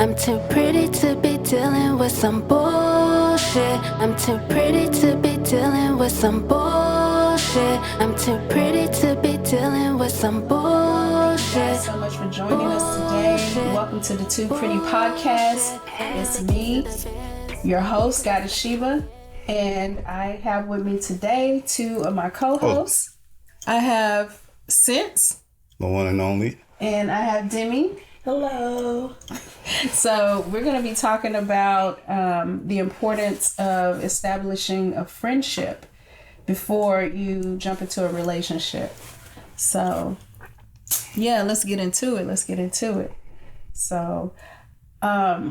I'm too pretty to be dealing with some bullshit. I'm too pretty to be dealing with some bullshit. I'm too pretty to be dealing with some bullshit. Thank you guys so much for joining us today. Welcome to the 2PRETTY podcast. It's me, your host, Goddess Shiva, and I have with me today two of my co-hosts. I have Sense. The one and only. And I have Demi. Hello. So we're going to be talking about the importance of establishing a friendship before you jump into a relationship. So, yeah, let's get into it. So, let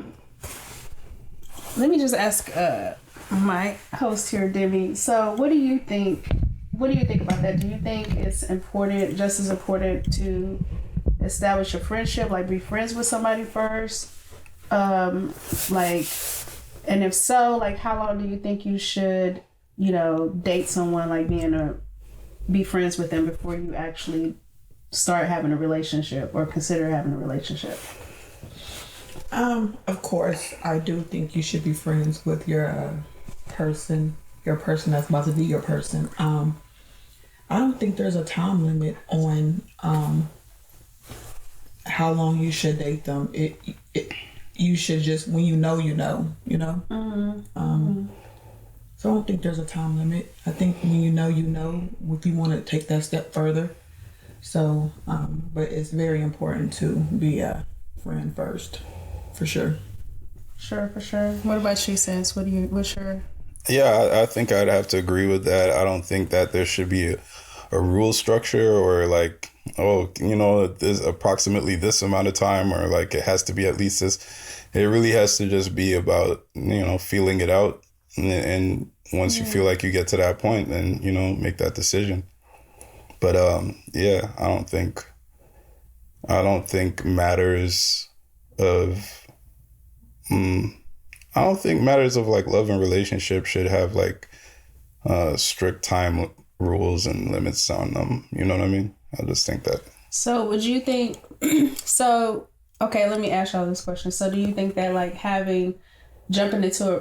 me just ask my host here, Demi. So, what do you think about that? Do you think it's important, just as important, to establish a friendship, like be friends with somebody first? And if so, like, how long do you think you should, date someone, like be friends with them before you actually start having a relationship or consider having a relationship? Of course, I do think you should be friends with your person that's about to be your person. I don't think there's a time limit on how long you should date them. You should just, when you know. So I don't think there's a time limit. I think when you know, if you want to take that step further. So, but it's very important to be a friend first, for sure. Sure, for sure. What about you, Sense? What's your... Yeah, I think I'd have to agree with that. I don't think that there should be a rule structure or like, there's approximately this amount of time, or like it has to be at least this. It really has to just be about, feeling it out. And once you feel like you get to that point, then, make that decision. But, I don't think matters of, like love and relationship should have like strict time rules and limits on them. You know what I mean? I just think that. So would you think, okay, let me ask y'all this question. So do you think that like getting into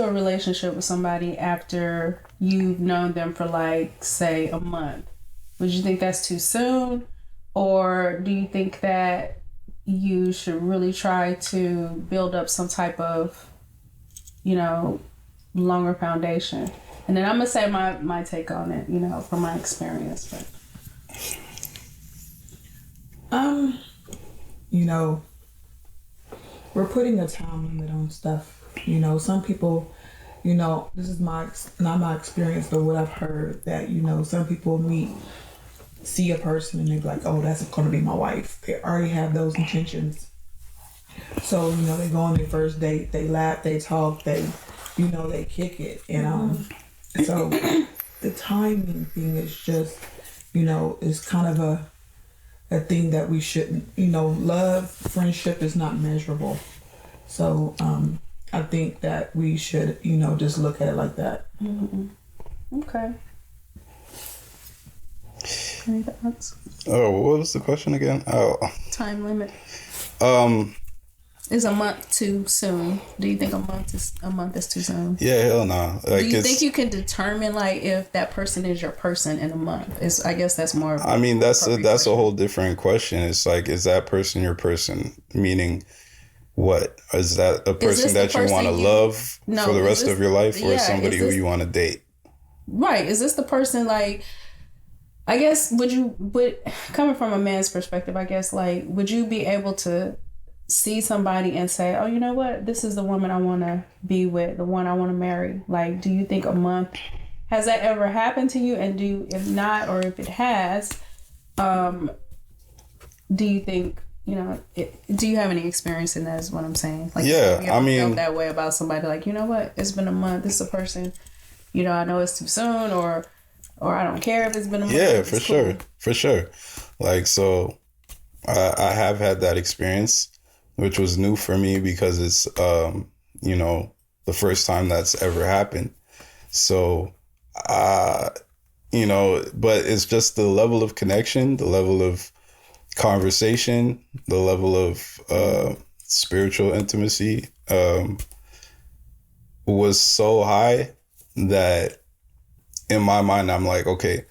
a relationship with somebody after you've known them for like, say, a month, would you think that's too soon? Or do you think that you should really try to build up some type of, longer foundation? And then I'm going to say my take on it, from my experience. But we're putting a time limit on stuff. Some people, this is not my experience, but what I've heard that, some people see a person and they're like, oh, that's going to be my wife. They already have those intentions. So, they go on their first date, they laugh, they talk, they kick it. And so the timing thing is just, is kind of a thing that we shouldn't, love, friendship is not measurable. So I think that we should, just look at it like that. Mm-hmm. Okay. Any thoughts? Oh, what was the question again? Oh. Time limit. Is a month too soon? Do you think a month is too soon? Yeah, hell no. Like, do you think you can determine like if that person is your person in a month? I guess that's more. I mean, that's a whole different question. It's like, is that person your person? Meaning, what is that a person that you want to love for the rest of your life, or somebody who you want to date? Right. Is this the person like? I guess coming from a man's perspective, I guess like would you be able to see somebody and say, oh, you know what, this is the woman I want to be with, the one I want to marry? Like, do you think a month, has that ever happened to you? And if not, or if it has, do you think, do you have any experience in that is what I'm saying? Like, yeah, have you ever felt that way about somebody, like, you know what, it's been a month, this is a person, I know it's too soon, or I don't care if it's been a month. Yeah, for sure. Like, so I have had that experience, which was new for me because it's, the first time that's ever happened. So, but it's just the level of connection, the level of conversation, the level of, spiritual intimacy was so high that in my mind, I'm like, okay,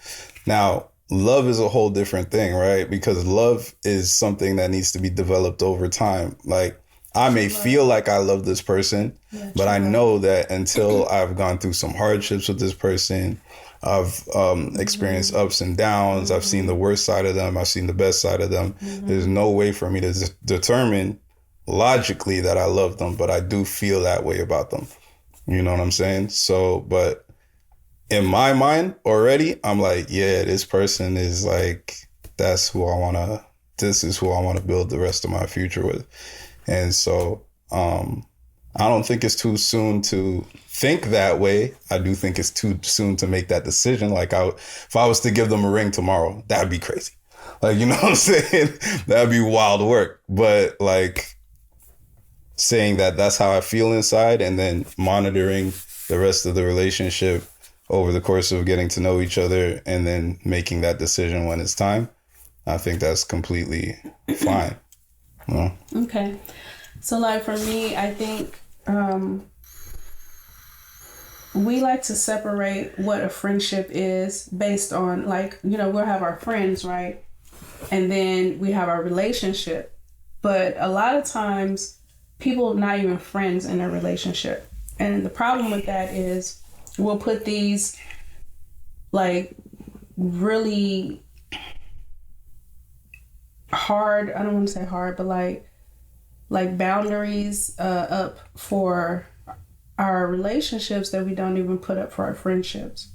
now love is a whole different thing, right? Because love is something that needs to be developed over time. Like, I may feel like I love this person, but I know that until I've gone through some hardships with this person, I've experienced ups and downs. I've seen the worst side of them. I've seen the best side of them. There's no way for me to determine logically that I love them, but I do feel that way about them. You know what I'm saying? So, but in my mind already, I'm like, yeah, this person is like, this is who I want to build the rest of my future with. And so I don't think it's too soon to think that way. I do think it's too soon to make that decision. Like, if I was to give them a ring tomorrow, that'd be crazy. Like, you know what I'm saying? That'd be wild work. But like saying that that's how I feel inside, and then monitoring the rest of the relationship over the course of getting to know each other, and then making that decision when it's time, I think that's completely fine. You know? Okay. So like for me, I think we like to separate what a friendship is based on, like, you know, we'll have our friends, right? And then we have our relationship. But a lot of times people are not even friends in a relationship. And the problem with that is we'll put these like really hard, I don't want to say hard, but like boundaries up for our relationships that we don't even put up for our friendships.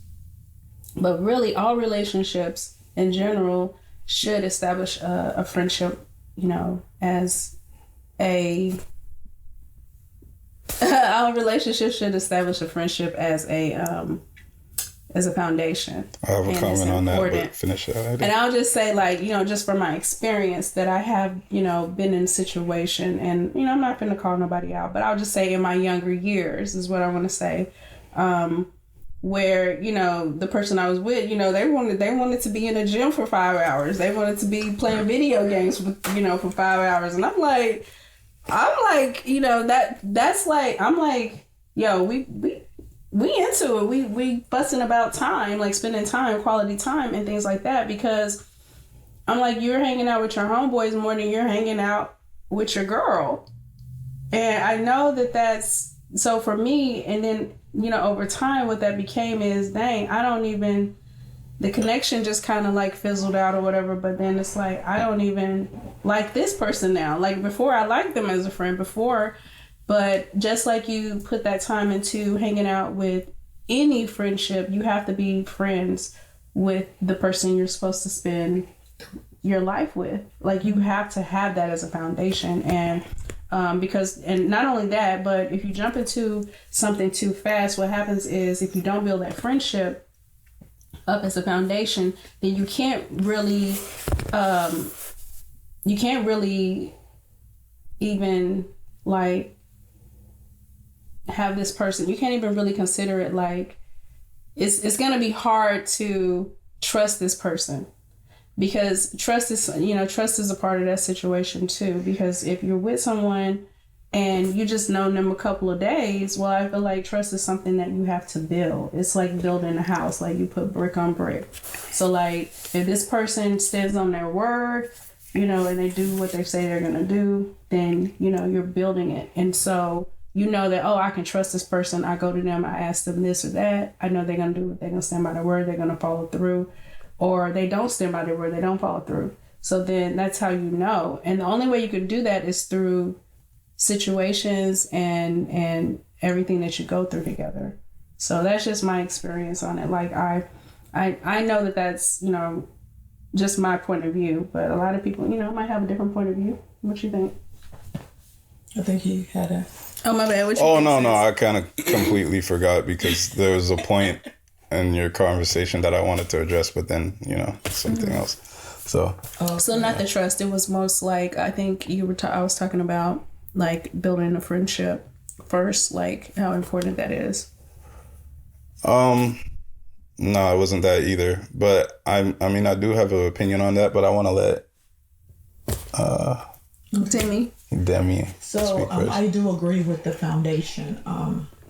But really, all relationships in general should establish a friendship, you know, as a our relationship should establish a friendship as a foundation. I have a comment on that, but finish it. And I'll just say, like, you know, just from my experience that I have, you know, been in a situation, and, you know, I'm not going to call nobody out, but I'll just say in my younger years is what I want to say, where, you know, the person I was with, you know, they wanted to be in a gym for 5 hours. They wanted to be playing video games, you know, for 5 hours. And I'm like, you know, that's like, I'm like, yo, we into it. We fussing about time, like spending time, quality time and things like that, because I'm like, you're hanging out with your homeboys more than you're hanging out with your girl. And I know that that's, so for me, and then, you know, over time, what that became is, dang, the connection just kind of like fizzled out or whatever. But then it's like, I don't even like this person now. Like before, I liked them as a friend before. But just like you put that time into hanging out with any friendship, you have to be friends with the person you're supposed to spend your life with. Like, you have to have that as a foundation. And because not only that, but if you jump into something too fast, what happens is, if you don't build that friendship up as a foundation, then you can't really even like have this person, you can't even really consider it like, it's going to be hard to trust this person, because trust is a part of that situation too. Because if you're with someone and you just know them a couple of days, well, I feel like trust is something that you have to build. It's like building a house, like you put brick on brick. So like, if this person stands on their word, you know, and they do what they say they're going to do, then, you know, you're building it. And so you know that, oh, I can trust this person. I go to them, I ask them this or that. I know they're going to do it. They're going to stand by their word. They're going to follow through. Or they don't stand by their word. They don't follow through. So then that's how you know. And the only way you can do that is through situations and everything that you go through together. So that's just my experience on it. Like, I know that that's, you know, just my point of view. But a lot of people, you know, might have a different point of view. What you think? I think he had a... Oh, my bad. No. I kind of completely forgot, because there was a point in your conversation that I wanted to address, but then, you know, something else. So not the trust. It was most like, I think I was talking about like building a friendship first, like how important that is. No, it wasn't that either. But I mean, I do have an opinion on that, but I want to let Timmy. Demi. So I do agree with the foundation.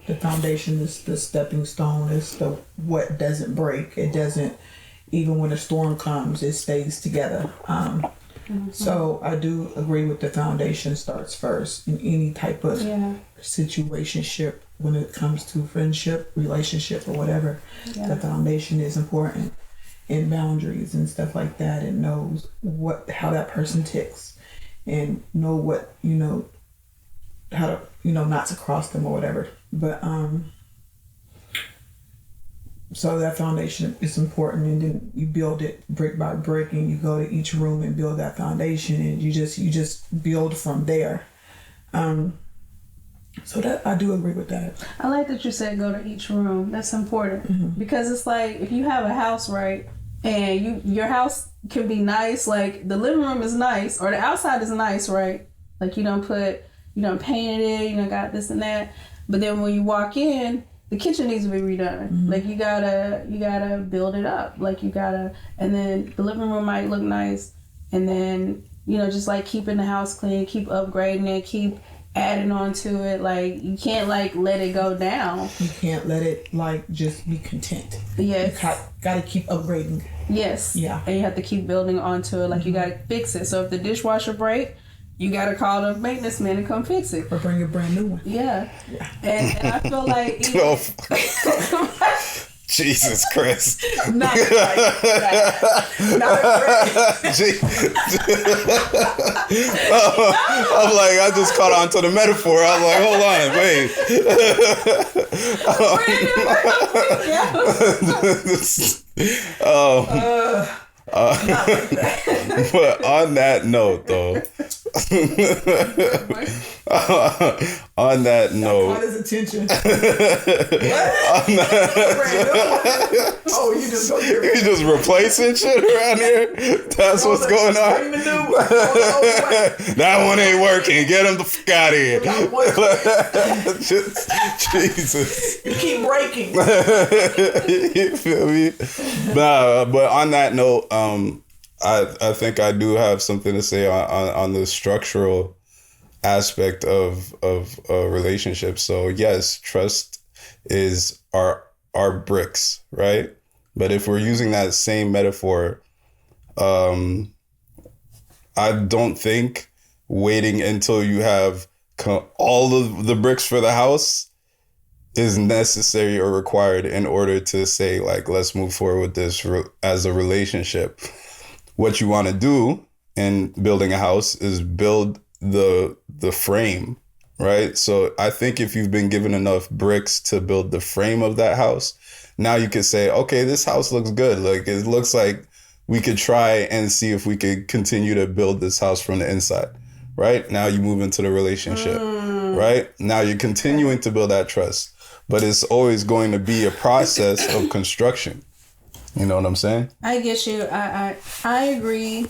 The foundation is the stepping stone. It's the what doesn't break. It doesn't, even when a storm comes, it stays together. So I do agree with the foundation starts first in any type of situationship. When it comes to friendship, relationship, or whatever, the foundation is important, and boundaries and stuff like that, and knows how that person ticks, and know what how to not to cross them or whatever. But so that foundation is important, and then you build it brick by brick, and you go to each room and build that foundation, and you just build from there. So that I do agree with that. I like that you said go to each room. That's important because it's like if you have a house, right, and your house can be nice, like the living room is nice or the outside is nice, right? Like you don't painted it, got this and that, but then when you walk in, the kitchen needs to be redone. Like you gotta build it up. Like and then the living room might look nice, and then just like keeping the house clean, keep upgrading it, keep adding on to it. Like you can't let it go down. You can't let it just be content. Yes. You gotta keep upgrading. Yes. Yeah. And you have to keep building onto it. Like you gotta fix it. So if the dishwasher break, you gotta call the maintenance man to come fix it. Or bring a brand new one. Yeah. And I feel like Jesus Christ. Not like that. Not I'm like, I just caught on to the metaphor. I was like, hold on, wait. But on that note, though, on that note, caught his attention. You just go here. You just replacing shit around here? That's what's going on? That one ain't working. Get him the fuck out of here. Jesus. You keep breaking. You feel me? Nah, but on that note, I think I do have something to say on the structural aspect of a relationship. So yes, trust is our bricks, right? But if we're using that same metaphor, I don't think waiting until you have all of the bricks for the house is necessary or required in order to say, let's move forward with this as a relationship. What you want to do in building a house is build the frame, right? So I think if you've been given enough bricks to build the frame of that house, now you could say, okay, this house looks good. Like it looks like we could try and see if we could continue to build this house from the inside, right? Now you move into the relationship, right? Now you're continuing to build that trust, but it's always going to be a process of construction. You know what I'm saying? I get you. I agree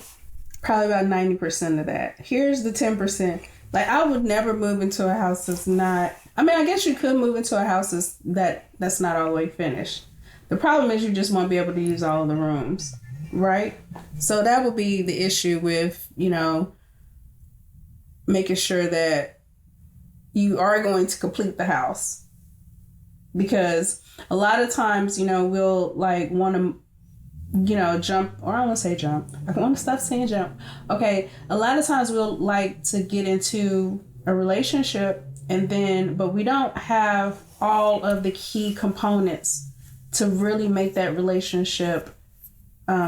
probably about 90% of that. Here's the 10%. I would never move into a house that's not... I mean, I guess you could move into a house that's not all the way finished. The problem is you just won't be able to use all of the rooms, right? So that would be the issue with, making sure that you are going to complete the house. Because a lot of times, we'll want to, jump, or I don't want to say jump. I want to stop saying jump. Okay. A lot of times we'll like to get into a relationship but we don't have all of the key components to really make that relationship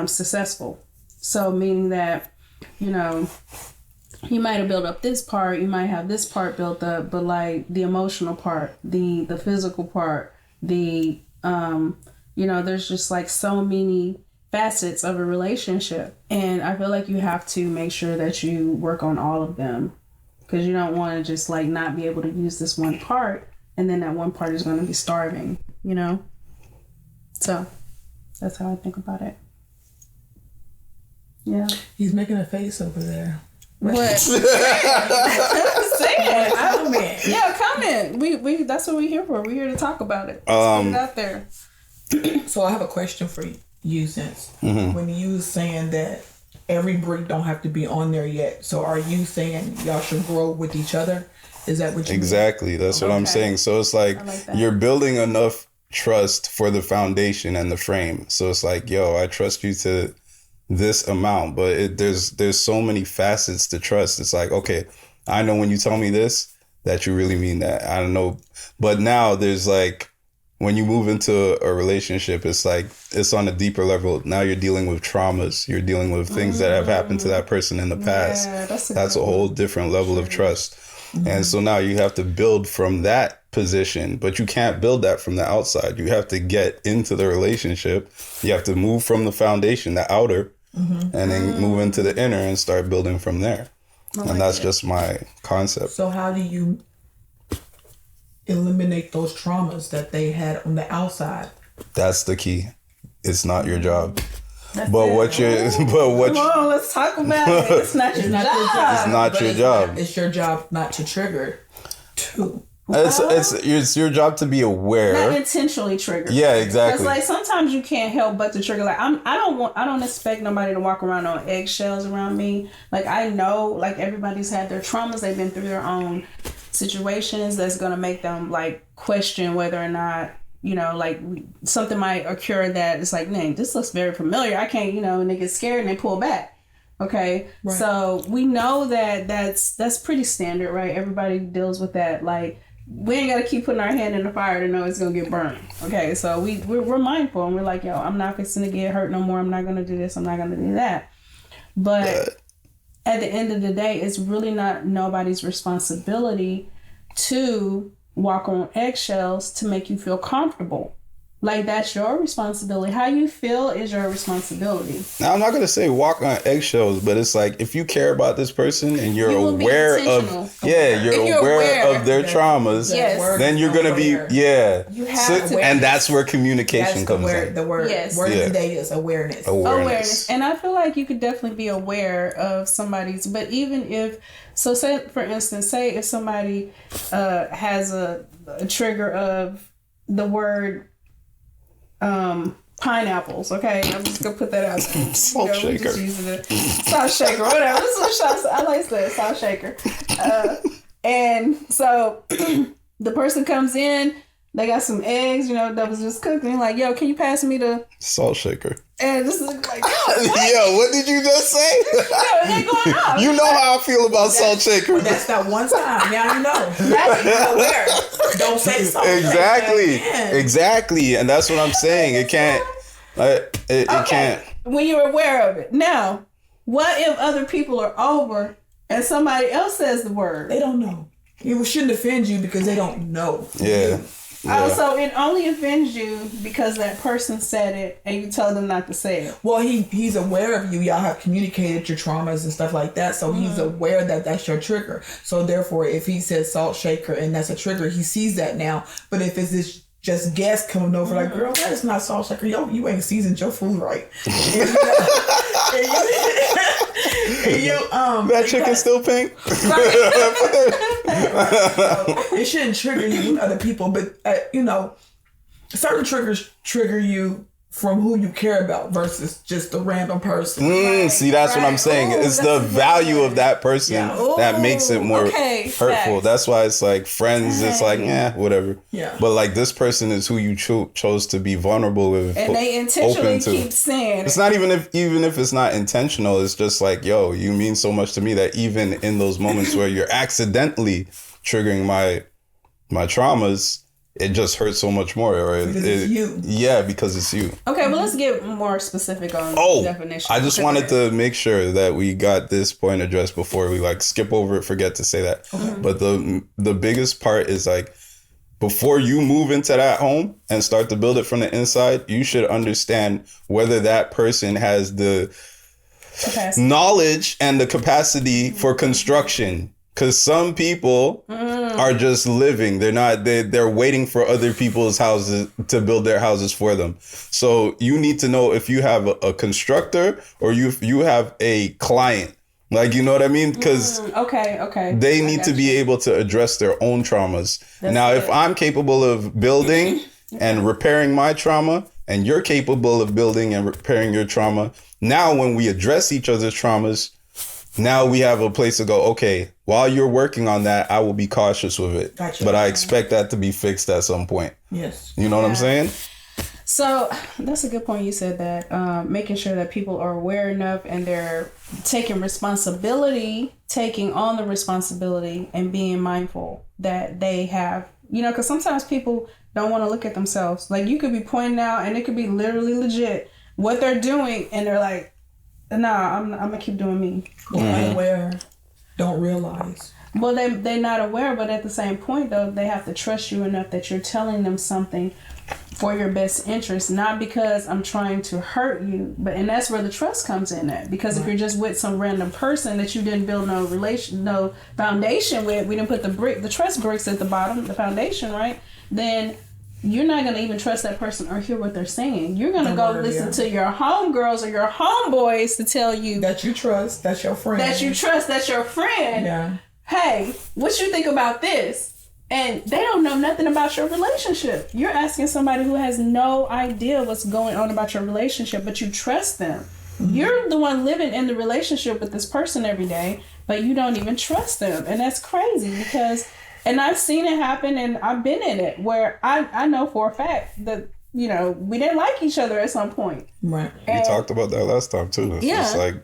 successful. So meaning that, you might have built up this part, you might have this part built up, but the emotional part, the physical part, there's just so many facets of a relationship. And I feel like you have to make sure that you work on all of them, because you don't want to just not be able to use this one part, and then that one part is going to be starving, So that's how I think about it. Yeah. He's making a face over there. What? Say it. Comment. We that's what we're here for. We're here to talk about it. Let's put it out there. So I have a question for you, since when you was saying that every brick don't have to be on there yet. So are you saying y'all should grow with each other? Is that what you Exactly. That's what I'm saying. So it's like you're building enough trust for the foundation and the frame. So it's like, yo, I trust you to this amount, but there's so many facets to trust. It's like, okay, I know when you tell me this, that you really mean that. I don't know. But now there's like, when you move into a relationship, it's like, it's on a deeper level. Now you're dealing with traumas. You're dealing with things that have happened to that person in the past. Yeah, that's a whole different level of trust. And so now you have to build from that position, but you can't build that from the outside. You have to get into the relationship. You have to move from the foundation, the outer, and then move into the inner and start building from there. And that's just my concept. So how do you eliminate those traumas that they had on the outside? That's the key. It's not your job. That's But it. what you're, Come on, let's talk about it. It's not your job. It's not But your job. It's your job not to trigger too. It's your job to be aware. Not intentionally trigger. Yeah, exactly. Because like sometimes you can't help but to trigger. Like I don't expect nobody to walk around on eggshells around me. Like I know, like everybody's had their traumas. They've been through their own situations that's gonna make them like question whether or not, you know, like something might occur that it's like, dang, this looks very familiar. I can't, you know, and they get scared and they pull back. Okay, right. So we know that that's pretty standard, right? Everybody deals with that. Like we ain't gotta keep putting our hand in the fire to know it's gonna get burned. Okay, so we're mindful and we're like, yo, I'm not fixing to get hurt no more. I'm not gonna do this. I'm not gonna do that. But at the end of the day, it's really not nobody's responsibility to walk on eggshells to make you feel comfortable. Like that's your responsibility. How you feel is your responsibility. Now I'm not gonna say walk on eggshells, but it's like if you care about this person and you're aware of you're aware of their traumas, then you're gonna be You have to, and that's where communication comes in. The word of the day is awareness. Awareness. And I feel like you could definitely be aware of somebody's, but even if say for instance, say if somebody has a trigger of the word pineapples, okay? I'm just gonna put that out there. Salt shaker. Salt shaker, whatever. This is what I like to say, salt shaker. And so the person comes in, they got some eggs, you know, that was just cooking. Like, yo, can you pass me the salt shaker? And this is like, yo, what did you just say? Yo, they going off. You know how I feel about salt shaker. That's that one time. Now you know. That's aware. Don't say salt shaker. Exactly. And that's what I'm saying. It can't. It can't. When you're aware of it. Now, what if other people are over and somebody else says the word? They don't know. It shouldn't offend you because they don't know. Yeah. So it only offends you because that person said it and you told them not to say it. Well, he's aware of you. Y'all have communicated your traumas and stuff like that. So he's aware that that's your trigger. So therefore, if he says salt shaker and that's a trigger, he sees that now. But if it's this just guest coming over like, girl, that is not salt shaker. Yo, you ain't seasoned your food right. That chicken's still pink. It shouldn't trigger you with other people, but you know, certain triggers trigger you from who you care about versus just a random person. See, that's what I'm saying. It's the value of that person that makes it more hurtful. Facts. That's why it's like friends. It's like, whatever. Yeah. But like this person is who you chose to be vulnerable with, and they intentionally keep saying it's not even if it's not intentional. It's just like, yo, you mean so much to me that even in those moments where you're accidentally triggering my traumas, it just hurts so much more. Or because it's you. Yeah, because it's you. Okay, well, let's get more specific on the definition. I just wanted to make sure that we got this point addressed before we like skip over it, forget to say that. Okay. But the biggest part is like, before you move into that home and start to build it from the inside, you should understand whether that person has the knowledge and the capacity for construction. Because some people are just living. They're waiting for other people's houses to build their houses for them. So you need to know if you have a constructor or you have a client. Like, you know what I mean? Because they need to be able to address their own traumas. If I'm capable of building and repairing my trauma, and you're capable of building and repairing your trauma. Now, when we address each other's traumas, now we have a place to go, okay, while you're working on that, I will be cautious with it. Gotcha. But I expect that to be fixed at some point. Yes. You know what I'm saying? So that's a good point. You said that making sure that people are aware enough and they're taking on the responsibility and being mindful that they have, because sometimes people don't want to look at themselves. Like you could be pointing out and it could be literally legit what they're doing. And they're like, nah, I'm going to keep doing me. Or unaware, don't realize. Well, they're not aware, but at the same point, though, they have to trust you enough that you're telling them something for your best interest, not because I'm trying to hurt you, and that's where the trust comes in at. Because if you're just with some random person that you didn't build no foundation with, we didn't put the trust bricks at the bottom, the foundation, right? Then you're not going to even trust that person or hear what they're saying. You're going to go listen to your homegirls or your homeboys to tell you that you trust, that's your friend. That you trust, that's your friend. Yeah. Hey, what you think about this? And they don't know nothing about your relationship. You're asking somebody who has no idea what's going on about your relationship, but you trust them. Mm-hmm. You're the one living in the relationship with this person every day, but you don't even trust them. And that's crazy because, and I've seen it happen and I've been in it where I know for a fact that, we didn't like each other at some point. Right. We talked about that last time too. It's yeah. just like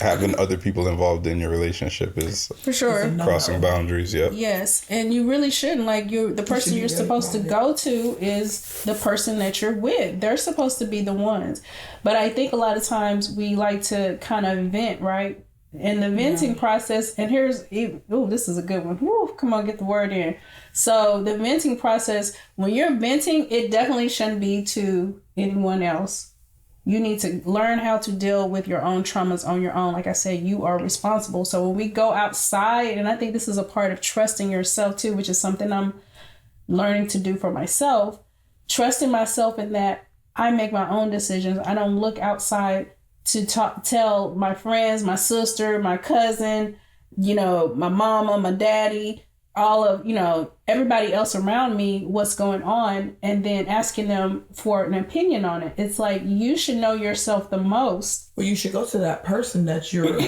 having other people involved in your relationship is for sure crossing boundaries. Yeah. Yes, and you really shouldn't. Like the person you're supposed to go to is the person that you're with. They're supposed to be the ones. But I think a lot of times we like to kind of vent, right? In the venting process, and this is a good one. Woo, come on, get the word in. So the venting process, when you're venting, it definitely shouldn't be to anyone else. You need to learn how to deal with your own traumas on your own. Like I said, you are responsible. So when we go outside, and I think this is a part of trusting yourself too, which is something I'm learning to do for myself, trusting myself in that I make my own decisions. I don't look outside to tell my friends, my sister, my cousin, my mama, my daddy, all of, everybody else around me, what's going on, and then asking them for an opinion on it. It's like, you should know yourself the most. Well, you should go to that person that you're...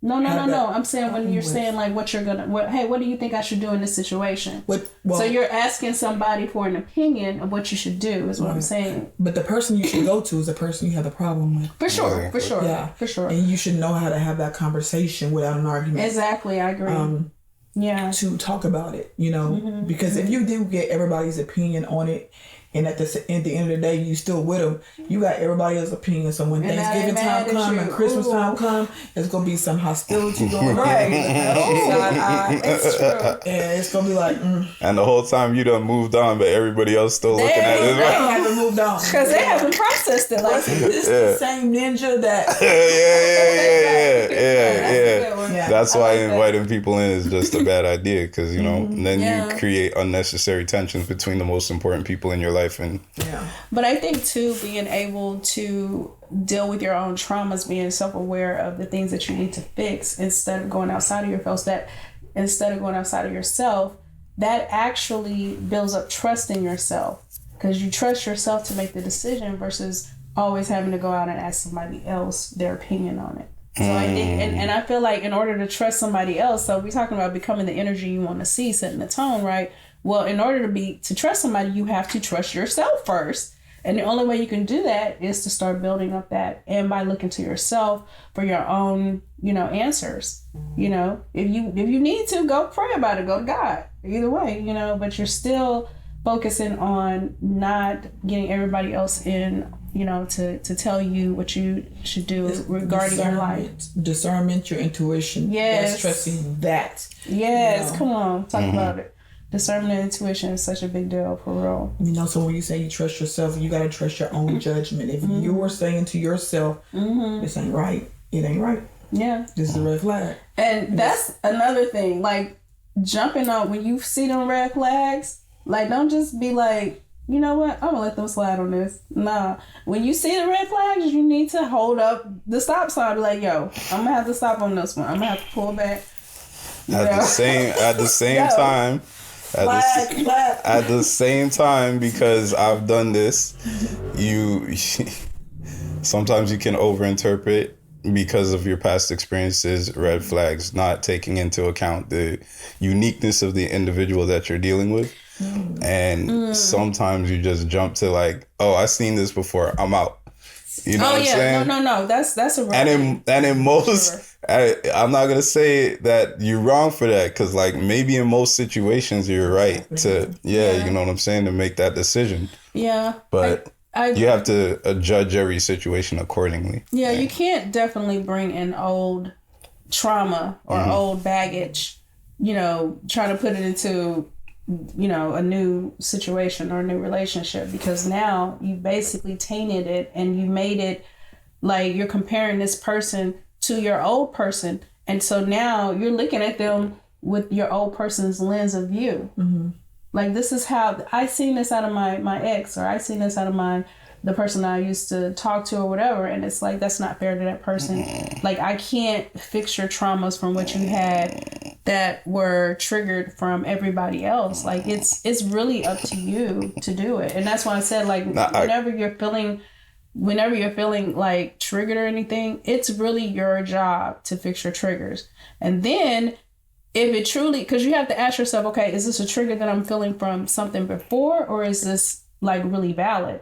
No. I'm saying when you're saying like what do you think I should do in this situation? So you're asking somebody for an opinion of what you should do is what I'm saying. But the person you should go to is the person you have the problem with. For sure. Yeah. For sure. And you should know how to have that conversation without an argument. Exactly. I agree. To talk about it, because if you do get everybody's opinion on it, and at the end of the day, you still with them, you got everybody else's opinion. So when Thanksgiving time come and Christmas time come, there's going to be some hostility going on. It's true. And it's going to be like... And the whole time you done moved on, but everybody else still looking at it. They haven't moved on. Because they haven't processed it. Like, this the same ninja that... Yeah. That's why inviting people in is just a bad idea, because, then you create unnecessary tensions between the most important people in your life. But I think too, being able to deal with your own traumas, being self-aware of the things that you need to fix instead of going outside of yourself, that actually builds up trust in yourself, because you trust yourself to make the decision versus always having to go out and ask somebody else their opinion on it. So I think, and I feel like in order to trust somebody else, so we're talking about becoming the energy you want to see, setting the tone, right? Well, in order to trust somebody, you have to trust yourself first. And the only way you can do that is to start building up that, and by looking to yourself for your own, answers. If you need to, go pray about it, go to God. Either way, but you're still focusing on not getting everybody else in, to tell you what you should do regarding your life. Discernment, your intuition. Yes. That's trusting that. Yes, come on, talk about it. Discernment and intuition is such a big deal, for real. So when you say you trust yourself, you got to trust your own judgment. If you are saying to yourself, this ain't right, it ain't right. Yeah. This is a red flag. And that's another thing. Like, jumping on, when you see them red flags, like, don't just be like, you know what, I'm going to let them slide on this. Nah. When you see the red flags, you need to hold up the stop sign. Be like, yo, I'm going to have to stop on this one. I'm going to have to pull back. At the same time, At the same time, because I've done this, you sometimes you can overinterpret because of your past experiences, red flags, not taking into account the uniqueness of the individual that you're dealing with. And sometimes you just jump to like, oh, I've seen this before, I'm out. You know what I'm saying? No. That's a and in most, I'm not gonna say that you're wrong for that, because like maybe in most situations you're right to you know what I'm saying, to make that decision. Yeah, but you have to judge every situation accordingly. Yeah, you can't definitely bring in old trauma or old baggage. You know, try to put it into a new situation or a new relationship, because now you basically tainted it and you made it like you're comparing this person to your old person, and so now you're looking at them with your old person's lens of view. Like, this is how I seen this out of my ex, or I seen this out of the person I used to talk to or whatever, and it's like, that's not fair to that person. Like, I can't fix your traumas from what you had that were triggered from everybody else. Like, it's really up to you to do it. And that's why I said, like, whenever you're feeling like triggered or anything, it's really your job to fix your triggers. And then if it truly, because you have to ask yourself, okay, is this a trigger that I'm feeling from something before, or is this like really valid?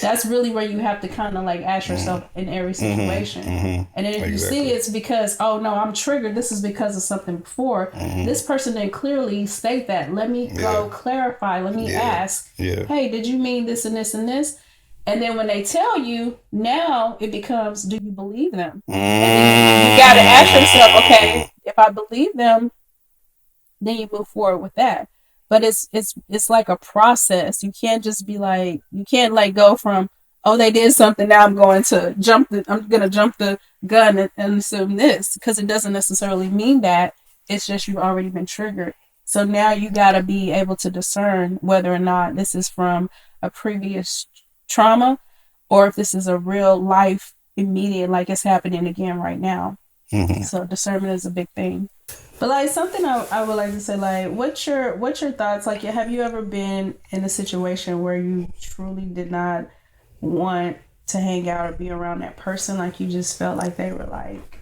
That's really where you have to kind of like ask yourself in every situation. And then if you see it's because, oh no, I'm triggered, this is because of something before. This person didn't clearly state that. Let me go clarify. Let me ask, hey, did you mean this and this and this? And then when they tell you, now it becomes, do you believe them? And then you got to ask yourself, okay, if I believe them, then you move forward with that. But it's like a process. You can't just be like, you can't like go from, oh, they did something, now I'm going to jump the gun and assume this, because it doesn't necessarily mean that. It's just you've already been triggered. So now you got to be able to discern whether or not this is from a previous trauma, or if this is a real life immediate, like it's happening again right now. So discernment is a big thing. But like, something I would like to say, like, what's your thoughts? Like, have you ever been in a situation where you truly did not want to hang out or be around that person? Like, you just felt like they were like,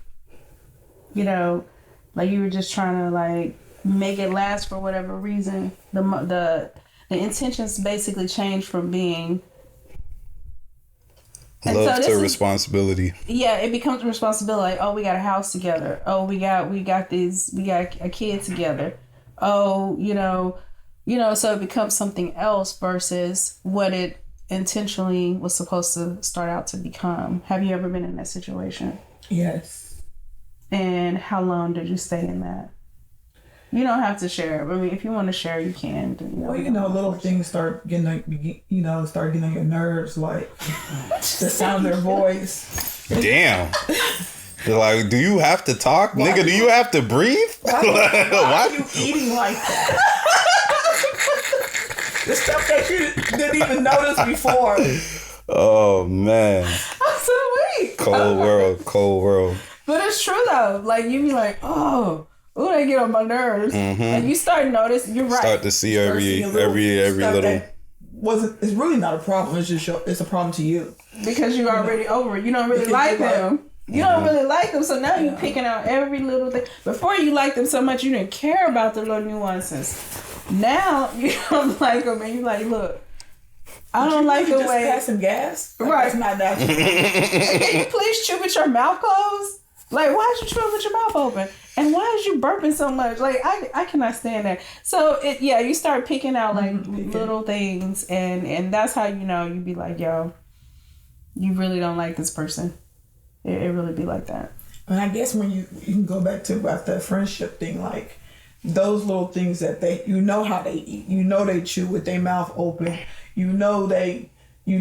like you were just trying to like make it last for whatever reason. The intentions basically changed from being love to responsibility. Yeah, it becomes a responsibility. Like, oh, we got a house together. Oh, we got a kid together. Oh, so it becomes something else versus what it intentionally was supposed to start out to become. Have you ever been in that situation? Yes. And how long did you stay in that? You don't have to share. I mean, if you want to share, you can. Little things start getting on your nerves, like the sound of their voice. Damn. They're like, do you have to talk? Nigga, do you have to breathe? Why are you eating like that? The stuff that you didn't even notice before. Oh, man. I'm so weak. Cold world. But it's true, though. Like, you be like, oh, they get on my nerves. And you start noticing, you're right. Start to see every little. It's really not a problem. It's just it's a problem to you because you're already over it. You don't really like them. You don't really like them, so now you're picking out every little thing. Before you liked them so much, you didn't care about the little nuances. Now you don't like them, and you're like, look, I don't like the way. Pass some gas, right? That's not natural. Can you please chew with your mouth closed? Like, why is you chewing with your mouth open? And why is you burping so much? Like, I cannot stand that. So, you start picking out, like, little things. And that's how you be like, yo, you really don't like this person. It really be like that. And I guess when you can go back to about that friendship thing, like, those little things that how they eat. They chew with their mouth open. They,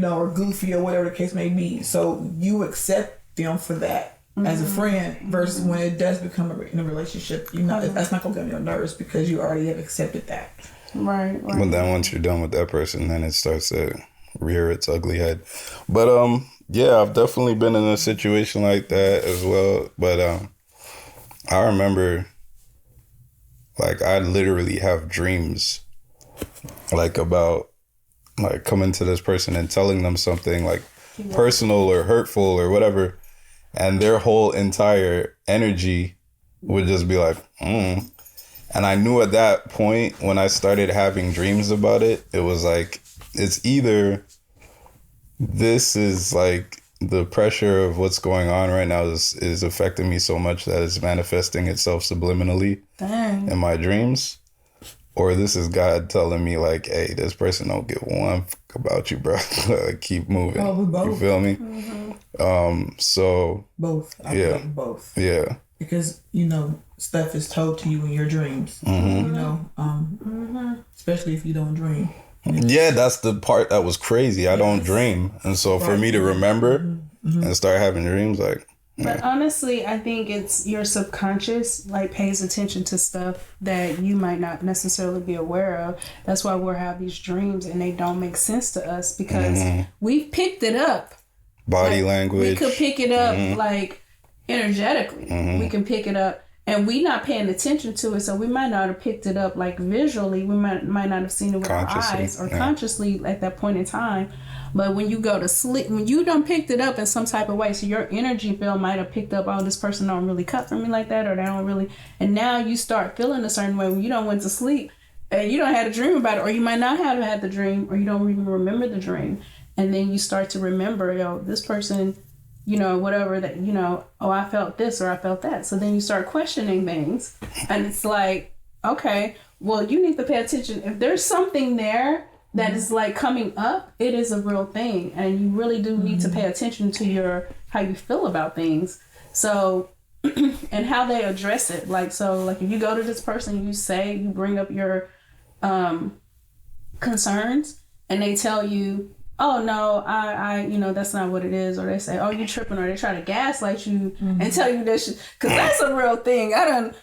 are goofy or whatever the case may be. So, you accept them for that. As a friend versus when it does become in a relationship, that's not going to get on your nerves because you already have accepted that. Right. But then once you're done with that person, then it starts to rear its ugly head. But I've definitely been in a situation like that as well. But I remember, like, I literally have dreams like about like coming to this person and telling them something like personal or hurtful or whatever, and their whole entire energy would just be like, And I knew at that point when I started having dreams about it, it was like, it's either this is like the pressure of what's going on right now is affecting me so much that it's manifesting itself subliminally in my dreams, or this is God telling me like, hey, this person don't give one fuck about you, bro. Like, keep moving. Oh, both. You feel me? So both. I feel like both. Yeah. Because, stuff is told to you in your dreams. Especially if you don't dream. Yeah, that's the part that was crazy. I don't dream. And so for me to remember and start having dreams, like... But honestly, I think it's your subconscious, like, pays attention to stuff that you might not necessarily be aware of. That's why we'll have these dreams and they don't make sense to us because we've picked it up. Body language. We could pick it up, like, energetically. We can pick it up. And we not paying attention to it, so we might not have picked it up like visually. We might not have seen it with our eyes or consciously at that point in time. But when you go to sleep, when you done picked it up in some type of way, so your energy field might have picked up, oh, this person don't really cut for me like that, or they don't really. And now you start feeling a certain way when you don't went to sleep and you don't had a dream about it, or you might not have had the dream, or you don't even remember the dream, and then you start to remember, this person. Whatever that, oh, I felt this or I felt that. So then you start questioning things. And it's like, okay, well, you need to pay attention. If there's something there that is like coming up, it is a real thing. And you really do need to pay attention to how you feel about things. So, and how they address it. Like, so like if you go to this person, you bring up your concerns and they tell you, oh no, I that's not what it is, or they say, oh, you tripping, or they try to gaslight you and tell you this shit, because that's a real thing. I done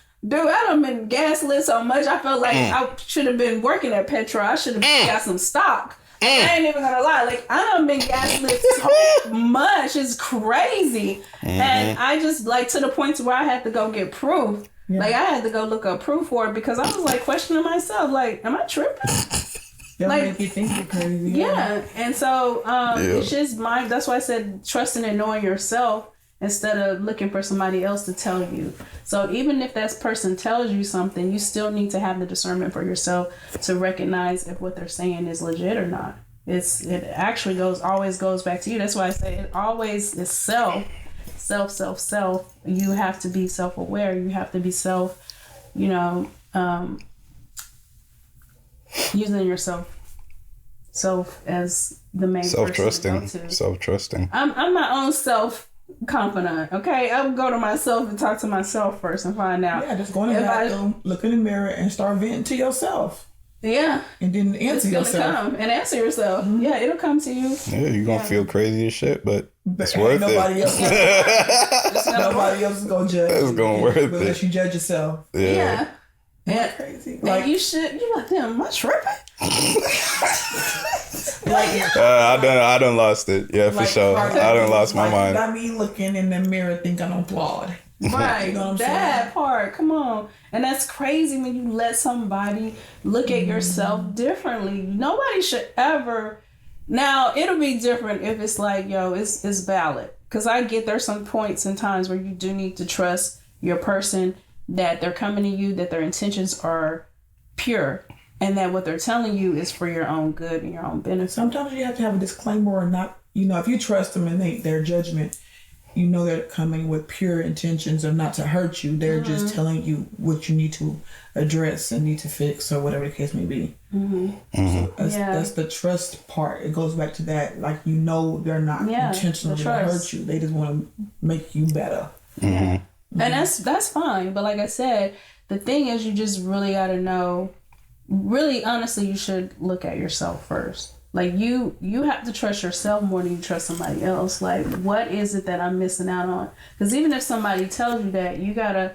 been gaslit so much. I felt like I should have been working at Petro. I should have got some stock. I ain't even gonna lie, like I done been gaslit so much. It's crazy, and I just like to the point to where I had to go get proof. Yeah. Like I had to go look up proof for it because I was like questioning myself, like, am I tripping? They'll make you think you're crazy. Yeah. And so it's just that's why I said trusting and knowing yourself instead of looking for somebody else to tell you. So even if that person tells you something, you still need to have the discernment for yourself to recognize if what they're saying is legit or not. It actually always goes back to you. That's why I say it always is self. You have to be self-aware. You have to be using yourself as the main self-trusting. I'm my own self-confidant, okay? I would go to myself and talk to myself first and find out. Yeah, just go in the bathroom, look in the mirror and start venting to yourself. Yeah. And then answer yourself. Come and answer yourself. Yeah, it'll come to you. Yeah, you're going to feel crazy as shit, but it's worth nobody it. Nobody else is going to judge. It's going to worth it. Unless you judge yourself. Yeah. Yeah, crazy. Like you like them. Am I tripping? I done lost it. Yeah, for sure. I done lost my mind. Got me looking in the mirror thinking I'm flawed. Right, you know that part. Come on, and that's crazy when you let somebody look at yourself differently. Nobody should ever. Now it'll be different if it's like, it's valid. Because I get there's some points and times where you do need to trust your person, that they're coming to you, that their intentions are pure, and that what they're telling you is for your own good and your own benefit. Sometimes you have to have a disclaimer or not, if you trust them and their judgment, they're coming with pure intentions of not to hurt you. They're just telling you what you need to address and need to fix or whatever the case may be. So that's the trust part. It goes back to that, like, they're not intentionally to hurt you. They just want to make you better. And that's fine. But like I said, the thing is, you just really got to know, really honestly, you should look at yourself first. Like you have to trust yourself more than you trust somebody else. Like, what is it that I'm missing out on? Because even if somebody tells you that, you got to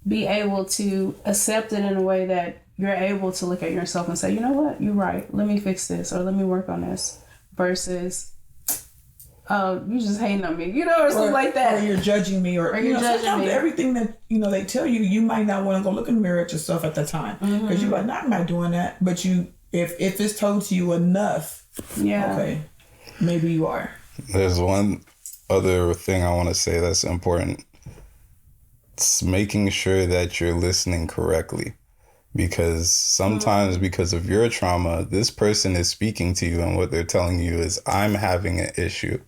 be able to accept it in a way that you're able to look at yourself and say, you know what, you're right. Let me fix this, or let me work on this, versus, oh, you just hating on me, or something like that. Or you're judging me, or you're judging me. Everything that, they tell you, you might not want to go look in the mirror at yourself at the time. Because you're like, no, I'm not doing that. But you If it's told to you enough, okay, maybe you are. There's one other thing I want to say that's important. It's making sure that you're listening correctly. Because sometimes because of your trauma, this person is speaking to you and what they're telling you is, I'm having an issue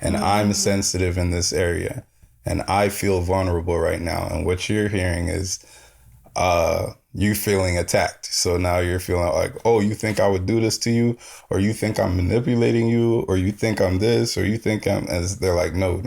and I'm sensitive in this area and I feel vulnerable right now. And what you're hearing is you feeling attacked. So now you're feeling like, oh, you think I would do this to you? Or you think I'm manipulating you? Or you think I'm this? Or you think I'm... As they're like, no.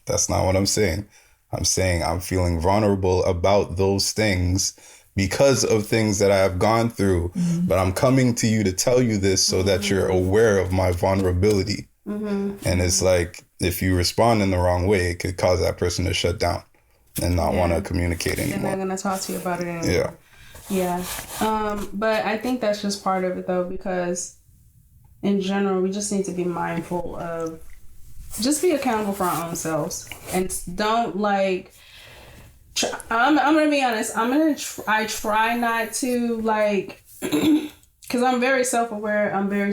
That's not what I'm saying. I'm saying I'm feeling vulnerable about those things because of things that I have gone through. But I'm coming to you to tell you this so that you're aware of my vulnerability. And it's like, if you respond in the wrong way, it could cause that person to shut down and not want to communicate anymore. And they're going to talk to you about it anymore. Yeah. But I think that's just part of it, though, because in general, we just need to be mindful of, just be accountable for our own selves. And don't like... I'm gonna be honest. I try not to like, because I'm very self-aware. I mean,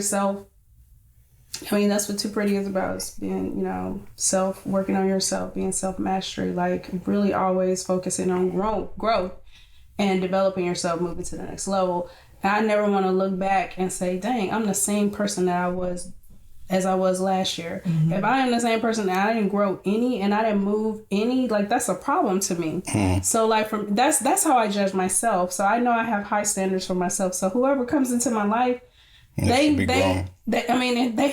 that's what 2PRETTY is about. It's being, working on yourself, being self-mastery. Like really always focusing on growth and developing yourself, moving to the next level. And I never want to look back and say, dang, I'm the same person that I was as I was last year. If I am the same person and I didn't grow any and I didn't move any, like that's a problem to me. So like that's how I judge myself. So I know I have high standards for myself. So whoever comes into my life, they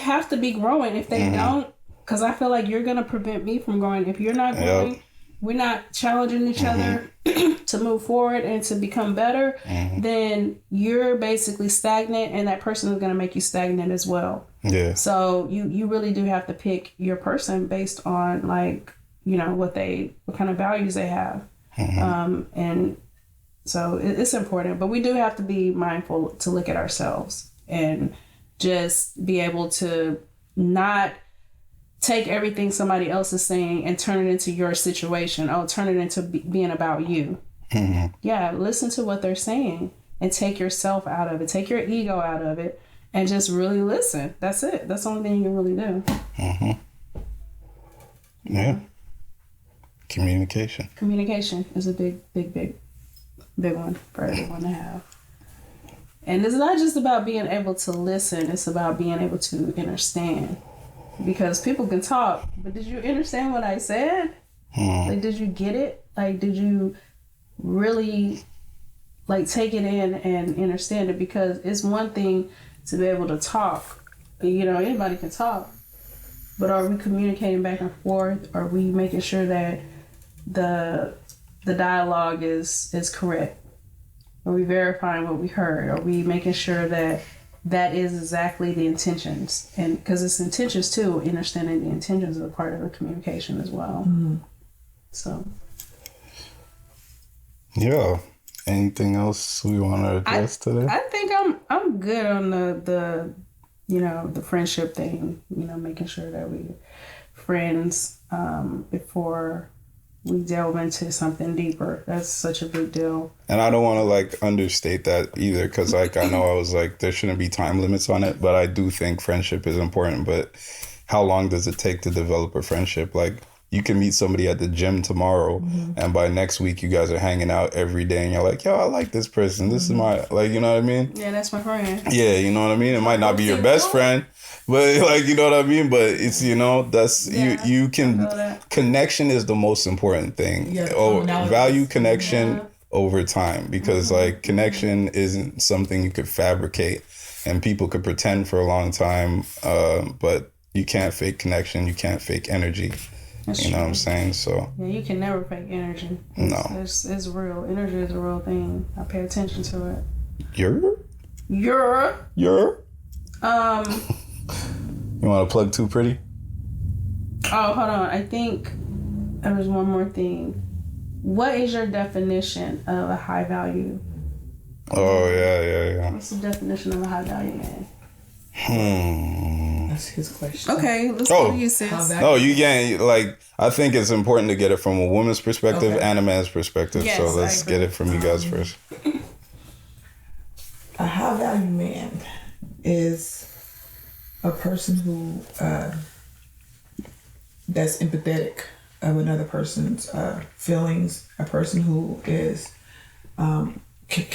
have to be growing. If they don't, because I feel like you're gonna prevent me from growing. If you're not growing, we're not challenging each other to move forward and to become better, then you're basically stagnant and that person is going to make you stagnant as well. Yeah. So you really do have to pick your person based on like, what kind of values they have. And so it's important, but we do have to be mindful to look at ourselves and just be able to not take everything somebody else is saying and turn it into your situation. Oh, turn it into being about you. Yeah, listen to what they're saying and take yourself out of it. Take your ego out of it and just really listen. That's it. That's the only thing you can really do. Yeah. Communication. Communication is a big one for everyone to have. And it's not just about being able to listen. It's about being able to understand. Because people can talk, but did you understand what I said? Like, did you get it? Like, did you really, like, take it in and understand it? Because it's one thing to be able to talk. Anybody can talk. But are we communicating back and forth? Are we making sure that the dialogue is correct? Are we verifying what we heard? Are we making sure that is exactly the intentions? And because it's intentions too, understanding the intentions is a part of the communication as well. So yeah. Anything else we want to address today? I think I'm good on the the friendship thing, making sure that we friends before we delve into something deeper. That's such a big deal. And I don't want to like understate that either, because like I know I was like there shouldn't be time limits on it, but I do think friendship is important. But how long does it take to develop a friendship? Like you can meet somebody at the gym tomorrow and by next week you guys are hanging out every day and you're like, yo, I like this person. This is my, like, you know what I mean? Yeah, that's my friend. Yeah, you know what I mean? It might not be your best friend, but like, you know what I mean? But it's, that's, you can, connection is the most important thing. Yeah, value connection over time, because like connection isn't something you could fabricate and people could pretend for a long time. But you can't fake connection. You can't fake energy. That's you know true. What I'm saying? So yeah, you can never fake energy. It's real. Energy is a real thing. I pay attention to it. You're. You want to plug 2PRETTY? Oh, hold on. I think there was one more thing. What is your definition of a high value? Oh yeah. What's the definition of a high value man? That's his question. Okay, let's go to you, sis. No, you can't. Like, I think it's important to get it from a woman's perspective and a man's perspective. Yes, so let's get it from you guys first. A high value man is a person who that's empathetic of another person's feelings. A person who is can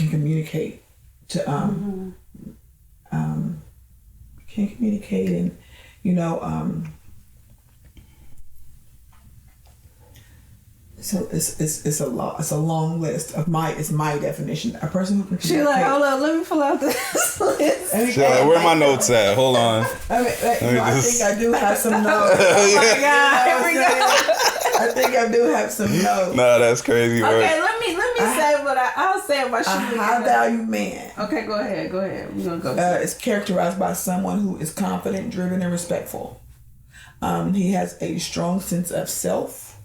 communicate to can communicate and so it's a long list of my definition. A person who can She's like, hold up, let me pull out this list. She's like, where my notes at? Hold on. I think I do have some notes. Oh my God, here we go. I think I do have some notes. Nah, that's crazy work. Okay, let me say what I'll say what A high value man. Okay, go ahead. We're gonna go. Is characterized by someone who is confident, driven, and respectful. He has a strong sense of self,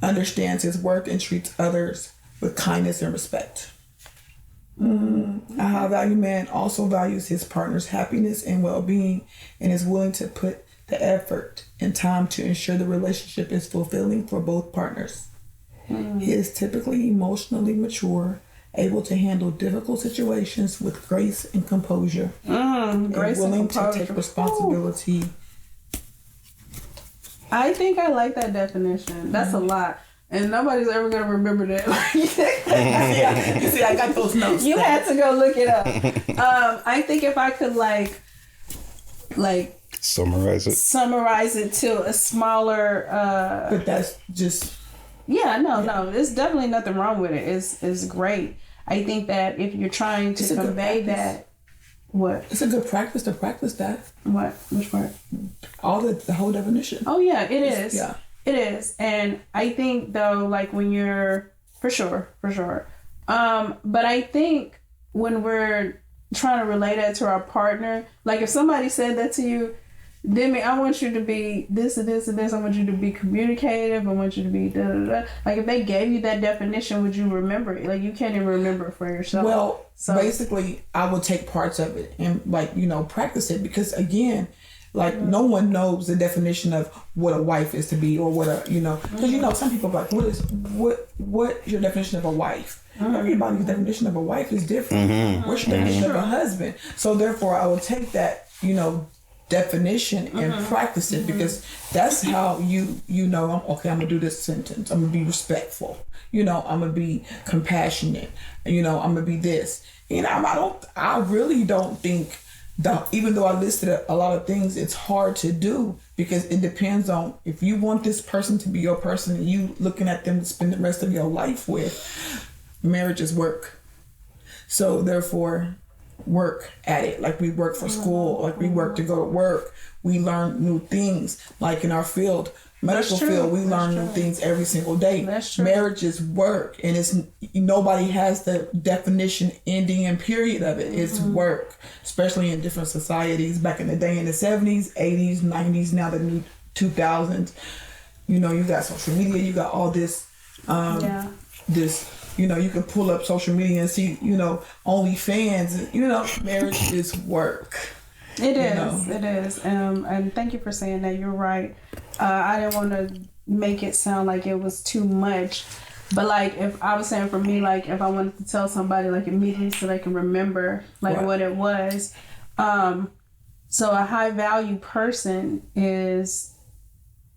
understands his worth, and treats others with kindness and respect. A high value man also values his partner's happiness and well-being and is willing to put the effort and time to ensure the relationship is fulfilling for both partners. He is typically emotionally mature, able to handle difficult situations with grace and composure, and willing to take responsibility. I think I like that definition. That's a lot. And nobody's ever going to remember that. You see, I got those notes. You had to go look it up. I think if I could like Summarize it to a smaller but that's just no, there's definitely nothing wrong with it. It's great. I think that if you're trying to convey that, what? It's a good practice to practice that. What? Which part? All the whole definition. Oh yeah, it is. Yeah. It is. And I think though, like when you're for sure. But I think when we're trying to relate that to our partner, like if somebody said that to you, Demi, I want you to be this and this and this. I want you to be communicative. I want you to be da da da. Like if they gave you that definition, would you remember it? Like you can't even remember it for yourself. Well, basically, I would take parts of it and practice it because again, like no one knows the definition of what a wife is to be or what a because some people are like what's your definition of a wife? Everybody's definition of a wife is different. What's your definition of a husband? So therefore, I would take that definition and practice it because that's how I'm gonna do this sentence. I'm gonna be respectful. I'm gonna be compassionate. I'm gonna be this. I really don't think that even though I listed a lot of things, it's hard to do because it depends on if you want this person to be your person and you looking at them to spend the rest of your life with. Marriage is work. So therefore, work at it. Like we work for school, like we work to go to work. We learn new things. Like in our field, medical field, we learn new things every single day. That's true. Marriage is work, and it's nobody has the definition, ending, and period of it. It's work, especially in different societies. Back in the day, in the 70s, 80s, 90s, now the new 2000s. You got social media. You got all this. This. You can pull up social media and see, OnlyFans. Marriage is work. It is. And thank you for saying that. You're right. I didn't want to make it sound like it was too much. But like if I was saying for me, like if I wanted to tell somebody like immediately so they can remember like what it was. So a high value person is,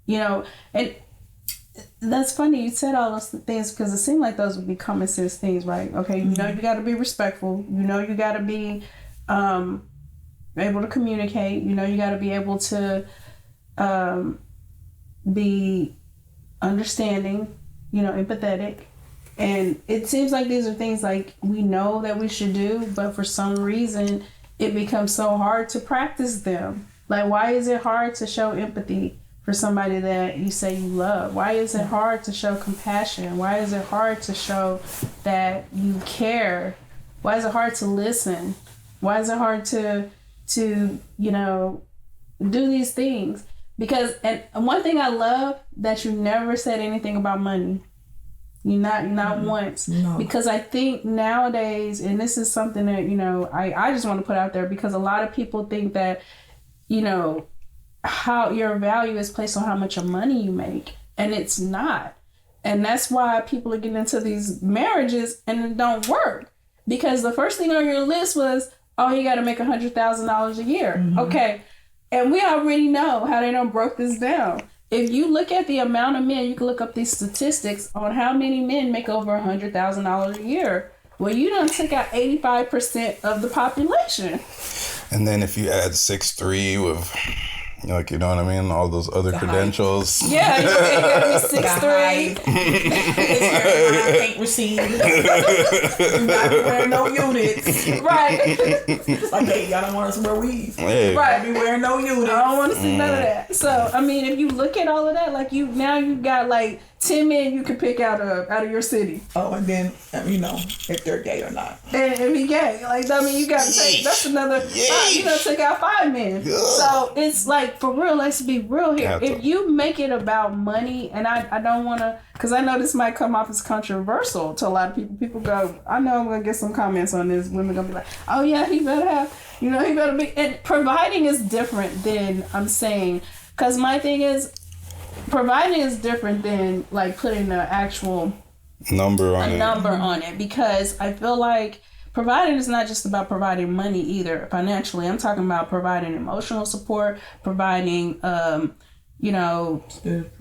and that's funny you said all those things because it seemed like those would be common sense things, right? Okay, you got to be respectful. You got to be able to communicate. You got to be able to be understanding, empathetic. And it seems like these are things like we know that we should do, but for some reason it becomes so hard to practice them. Like, why is it hard to show empathy for somebody that you say you love? Why is it hard to show compassion? Why is it hard to show that you care? Why is it hard to listen? Why is it hard to do these things? Because, and one thing I love that you never said anything about money. Not once. No. Because I think nowadays, and this is something that, I just want to put out there because a lot of people think that, how your value is placed on how much money you make, and it's not. And that's why people are getting into these marriages and it don't work. because the first thing on your list was, oh, you got to make $100,000 a year. Okay. And we already know how they done broke this down. If you look at the amount of men, you can look up these statistics on how many men make over $100,000 a year. Well, you done took out 85% of the population. And then if you add 6'3" with, like, you know what I mean, all those other credentials. Yeah, you gotta be 6'3". Can't receive. Not wearing no units. Right. It's like, hey, y'all don't want us to wear weave. Hey. Right. Be wearing no units. I don't want to see none of that. So, I mean, if you look at all of that, like you got like 10 men you could pick out of your city. Oh, and then, you know, if they're gay or not. And if he gay, like, I mean, you got to take, that's another, you know, took out 5 men. So it's like, for real, let's be real here. If you make it about money, and I don't want to, because I know this might come off as controversial to a lot of people. People go, I know I'm going to get some comments on this. Women going to be like, oh yeah, he better have, you know, he better be, and providing is different than, I'm saying, because my thing is, providing is different than like putting an actual number on it, because I feel like providing is not just about providing money either financially. I'm talking about providing emotional support, providing you know,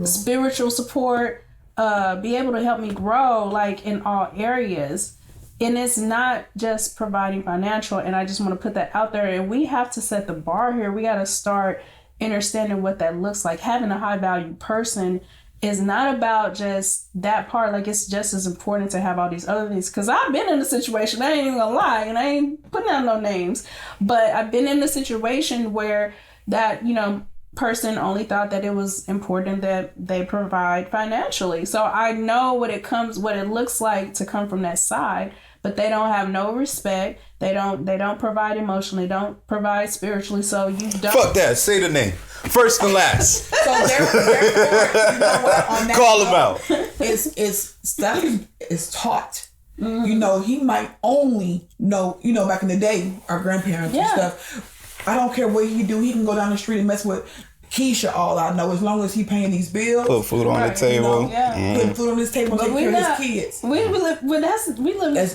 spiritual support, be able to help me grow like in all areas. And it's not just providing financial, and I just want to put that out there, and we have to set the bar here. We got to start understanding what that looks like. Having a high value person is not about just that part. Like, it's just as important to have all these other things. Because I've been in a situation, I ain't even gonna lie, and I ain't putting out no names, but I've been in a situation where that, you know, person only thought that it was important that they provide financially. So I know what it looks like to come from that side, but they don't have no respect. They don't provide emotionally, don't provide spiritually. So you don't. Fuck that. Say the name. First and last. So therefore, you know what? On that Call him out. Is stuff is taught. You know, he might only know, you know, back in the day, our grandparents and stuff. I don't care what he do. He can go down the street and mess with Keisha, all I know, as long as he paying these bills. Put food on the table. You know, put food on his table, take care of his kids.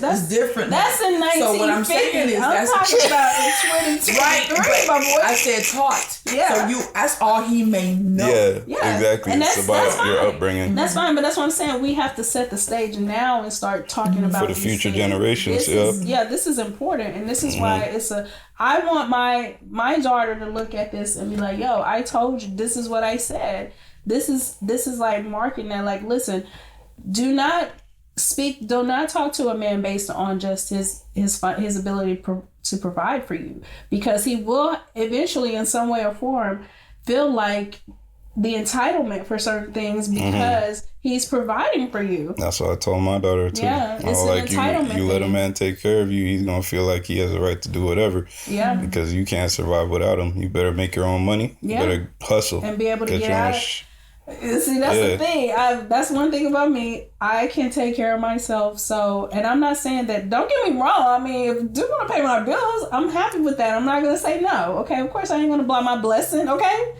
That's different. That's in 1950. So what I'm saying is, I'm talking about in 2023, right, my boy. I said taught. Yeah. So that's all he may know. Yeah, exactly. And it's about your fine. upbringing. That's fine, but that's what I'm saying. We have to set the stage now and start talking about for the future generations. This is important, and this is why I want my daughter to look at this and be like, yo, I told you, this is what I said. This is like marking that, like, listen, do not talk to a man based on just his ability to provide for you, because he will eventually in some way or form feel like the entitlement for certain things because he's providing for you. That's what I told my daughter too. Yeah, it's an like entitlement you let a thing. man take care of you, he's gonna feel like he has a right to do whatever. Yeah. Because you can't survive without him. You better make your own money. Yeah. You better hustle And be able to get your out own See, that's the thing. That's one thing about me. I can take care of myself. So, and I'm not saying that, don't get me wrong. I mean, if you do want to pay my bills, I'm happy with that. I'm not going to say no. Okay. Of course, I ain't going to block my blessing. Okay.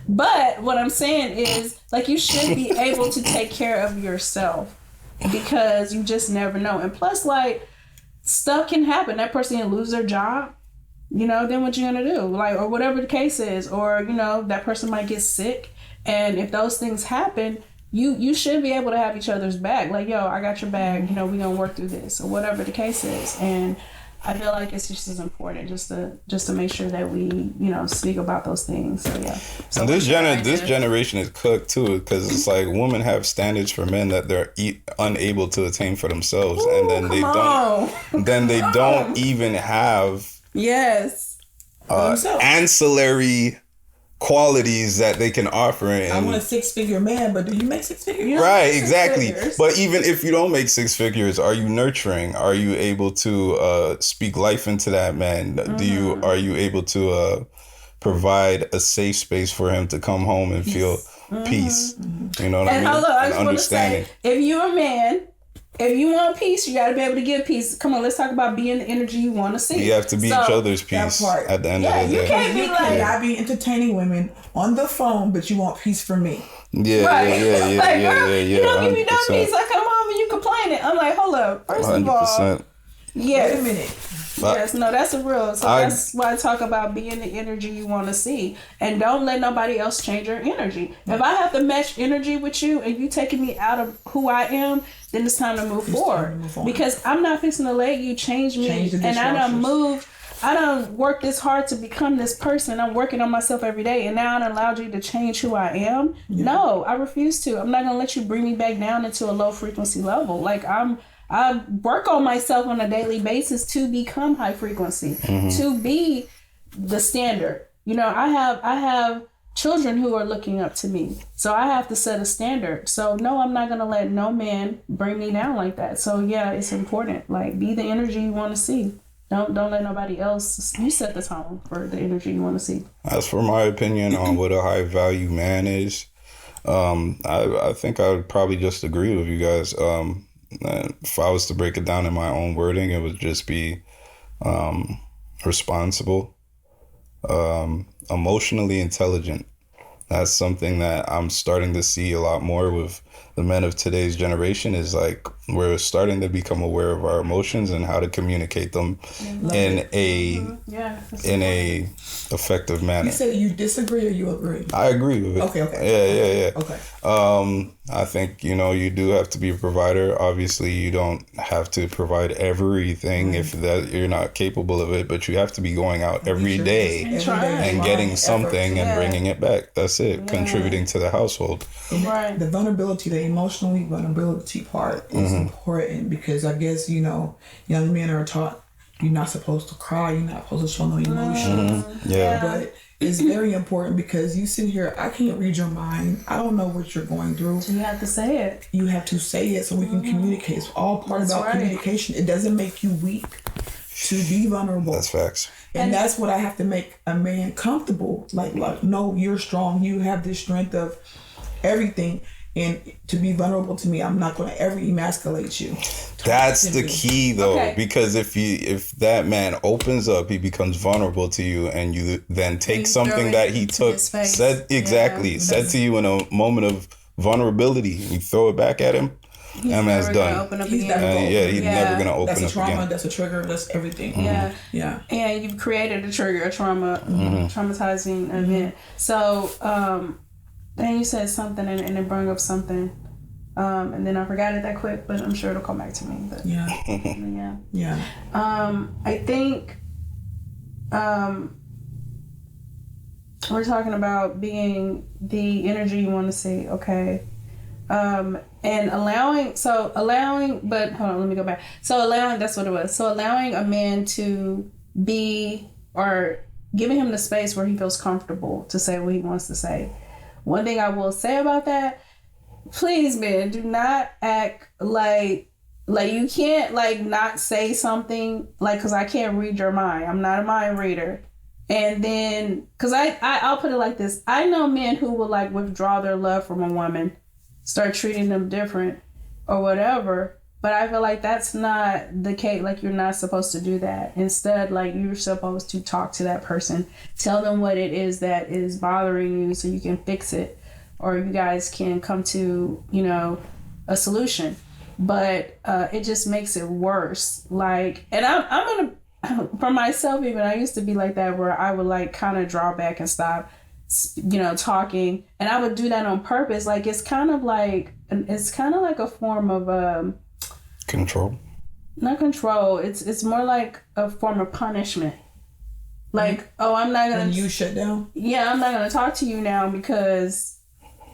But what I'm saying is, like, you should be able to take care of yourself, because you just never know. And plus, like, stuff can happen. That person can lose their job. You know, then what you going to do? Like, or whatever the case is. Or, you know, that person might get sick. And if those things happen, you should be able to have each other's back. Like, yo, I got your back. You know, we gonna work through this, or whatever the case is. And I feel like it's just as important just to make sure that we, you know, speak about those things. So yeah. So and this generation is cooked too, because it's like women have standards for men that they're unable to attain for themselves, and then they don't even have ancillary qualities that they can offer. And I want a 6-figure man, but do you make 6 figures? Right, exactly. But even if you don't make 6 figures, are you nurturing? Are you able to speak life into that man? Are you able to provide a safe space for him to come home and feel peace? You know what I mean? And I just want to say, if you're a man, if you want peace, you got to be able to give peace. Come on, let's talk about being the energy you want to see. You have to be each other's peace at the end of the day. You can't be like, I be entertaining women on the phone, but you want peace from me. Yeah. You don't give me no peace. I come home and you complaining. I'm like, hold up. First 100%. of all, Yes. Wait a minute. Yes, no, that's a real. So that's why I talk about being the energy you want to see, and don't let nobody else change your energy. If I have to match energy with you, and you taking me out of who I am, then it's time to move forward. Because I'm not fixing to let you change me, and I done moved. I done worked this hard to become this person. I'm working on myself every day, and now I done allowed you to change who I am. Yeah. No, I refuse to. I'm not gonna let you bring me back down into a low frequency level. Like I work on myself on a daily basis to become high frequency, to be the standard. You know, I have children who are looking up to me, so I have to set a standard. So no, I'm not gonna let no man bring me down like that. So yeah, it's important. Like, be the energy you want to see. Don't let nobody else. You set the tone for the energy you want to see. As for my opinion on what a high value man is, I think I would probably just agree with you guys. If I was to break it down in my own wording, it would just be responsible, emotionally intelligent. That's something that I'm starting to see a lot more with the men of today's generation. Is like, we're starting to become aware of our emotions and how to communicate them in a effective manner. You said you disagree or you agree? I agree with it. Okay. Yeah. Okay. I think, you do have to be a provider. Obviously, you don't have to provide everything if that you're not capable of it, but you have to be going out every day and getting something and bringing it back. That's it. Contributing to the household. Right. The vulnerability, the emotionally vulnerability part is important, because I guess, young men are taught you're not supposed to cry, you're not supposed to show no emotions. Yeah. But it's very important, because you sit here, I can't read your mind. I don't know what you're going through. You have to say it. You have to say it so we can communicate. It's all part about communication. It doesn't make you weak to be vulnerable. That's facts. And that's what I have to make a man comfortable. Like, no, you're strong. You have the strength of everything. And to be vulnerable to me, I'm not going to ever emasculate you. That's the key, though, because if that man opens up, he becomes vulnerable to you, and you then take something that he said to you in a moment of vulnerability, you throw it back at him. That man's done. He's never gonna open up again. That's a trauma. That's a trigger. That's everything. Yeah. And you've created a trigger, a traumatizing event. So, then you said something and it brought up something, and then I forgot it that quick, but I'm sure it'll come back to me. But yeah. I think we're talking about being the energy you want to see, okay, and allowing. But hold on, let me go back. So allowing, that's what it was. So allowing a man to be, or giving him the space where he feels comfortable to say what he wants to say. One thing I will say about that, please, man, do not act like you can't not say something because I can't read your mind. I'm not a mind reader. And then, because I'll put it like this. I know men who will withdraw their love from a woman, start treating them different or whatever. But I feel like that's not the case. You're not supposed to do that. Instead, you're supposed to talk to that person, tell them what it is that is bothering you so you can fix it, or you guys can come to, a solution. But it just makes it worse. And I'm gonna, for myself even, I used to be like that, where I would kind of draw back and stop, talking. And I would do that on purpose. It's kind of like a form of, control. Not control. It's more like a form of punishment. I'm not gonna. And you shut down. Yeah, I'm not gonna talk to you now because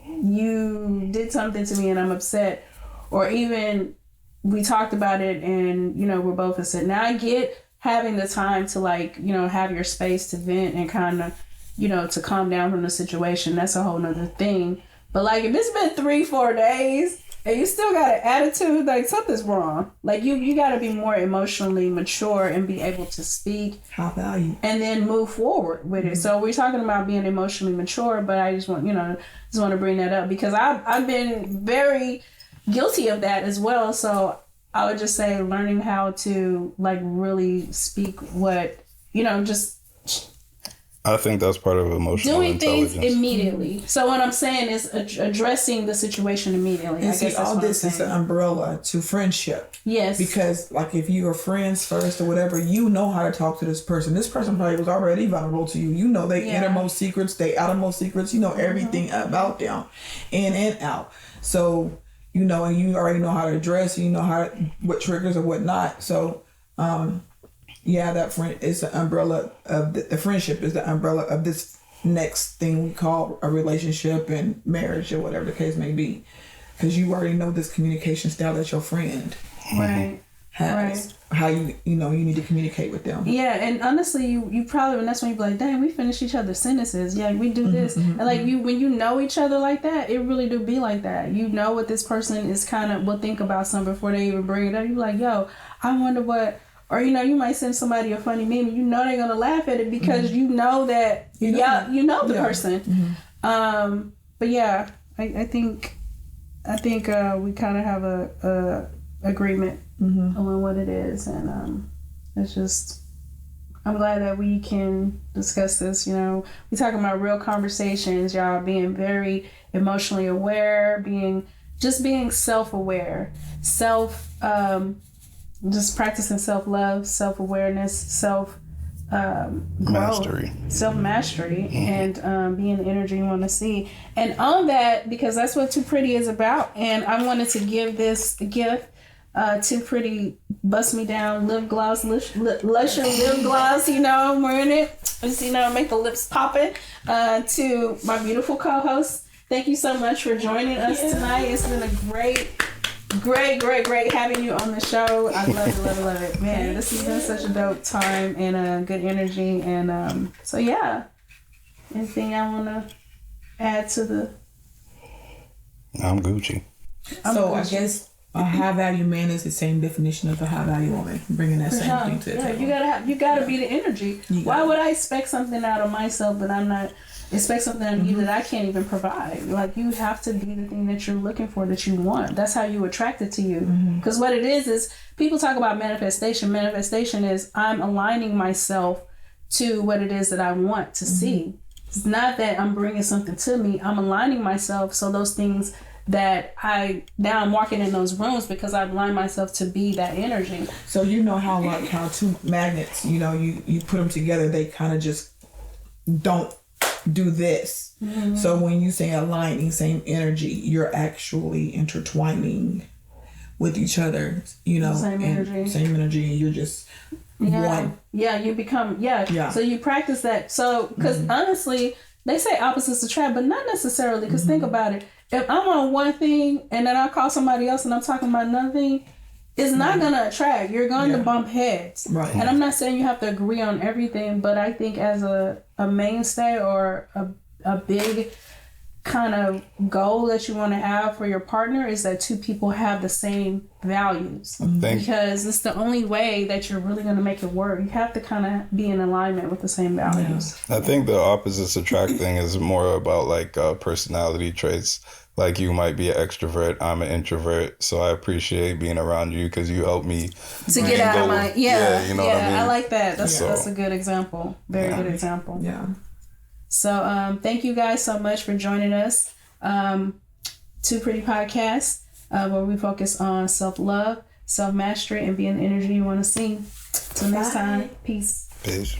you did something to me and I'm upset. Or even we talked about it and we're both upset. Now I get having the time to have your space to vent and kind of to calm down from the situation. That's a whole nother thing. But if it's been 3-4 days. And you still got an attitude, something's wrong. You got to be more emotionally mature and be able to speak. High value. And then move forward with it. So we're talking about being emotionally mature, but I just want, to bring that up because I've been very guilty of that as well. So I would just say learning how to really speak what, just. I think that's part of emotional doing things intelligence. immediately. So what I'm saying is addressing the situation immediately. And I see, guess that's all what this I'm is an saying. umbrella to friendship. Yes. Because, like, if you are friends first or whatever, you know how to talk to this person. This person probably was already vulnerable to you. You know their innermost secrets, their outermost secrets. You know everything about them, in and out. So, you know, and you already know how to address. You know what triggers or what not. So, that friend is the umbrella of the friendship is the umbrella of this next thing we call a relationship and marriage or whatever the case may be, because you already know this communication style that your friend Right. has, how you need to communicate with them. Yeah, and honestly, you probably, and that's when you be like, dang, we finish each other's sentences. Yeah, we do this. And like when you know each other like that, it really do be like that. You know what this person is will think about something before they even bring it up. You be like, yo, I wonder what. Or, you know, you might send somebody a funny meme. You know they're going to laugh at it because you know that, you know the person. But yeah, I think we kind of have a agreement on what it is. And it's just, I'm glad that we can discuss this. You know, we talking about real conversations, y'all, being very emotionally aware, being self-aware, just practicing self-love, self-awareness, Mastery. self-mastery, and being the energy you want to see. And on that, because that's what 2Pretty is about, and I wanted to give this gift, 2Pretty Bust Me Down lip gloss, lusher lip gloss, you know, I'm wearing it, just, you know, make the lips popping, to my beautiful co-host. Thank you so much for joining us tonight. It's been a great having you on the show. I love it. Man, this has been such a dope time and good energy. And so yeah, anything I want to add to the... I'm Gucci. I guess a high value man is the same definition of a high value woman, bringing that same thing to the table. You gotta be the energy. Why would I expect something out of myself but I'm not expect something out of you that I can't even provide? Like, you have to be the thing that you're looking for, that you want. That's how you attract it to you. Because what it is people talk about manifestation. Manifestation is I'm aligning myself to what it is that I want to see. It's not that I'm bringing something to me. I'm aligning myself so those things that I'm walking in those rooms because I've aligned myself to be that energy. So you know how two magnets, you know, you put them together, they kind of just don't do this. So when you say aligning, same energy, you're actually intertwining with each other, you know, same energy, and you're just one. Yeah, you become, so you practice that. So, because honestly, they say opposites attract, but not necessarily, because think about it. If I'm on one thing and then I call somebody else and I'm talking about another thing, it's not going to attract. You're going to bump heads. Right. And I'm not saying you have to agree on everything, but I think as a mainstay or a big kind of goal that you want to have for your partner is that two people have the same values. Because it's the only way that you're really going to make it work. You have to kind of be in alignment with the same values. I think the opposites attract thing is more about like personality traits. Like, you might be an extrovert, I'm an introvert, so I appreciate being around you because you help me to get out of my you know what I mean? I like that. That's a good example. Very good example. Yeah. So thank you guys so much for joining us. 2Pretty Podcast, where we focus on self-love, self-mastery, and being the energy you want to see. Till next time, peace. Peace.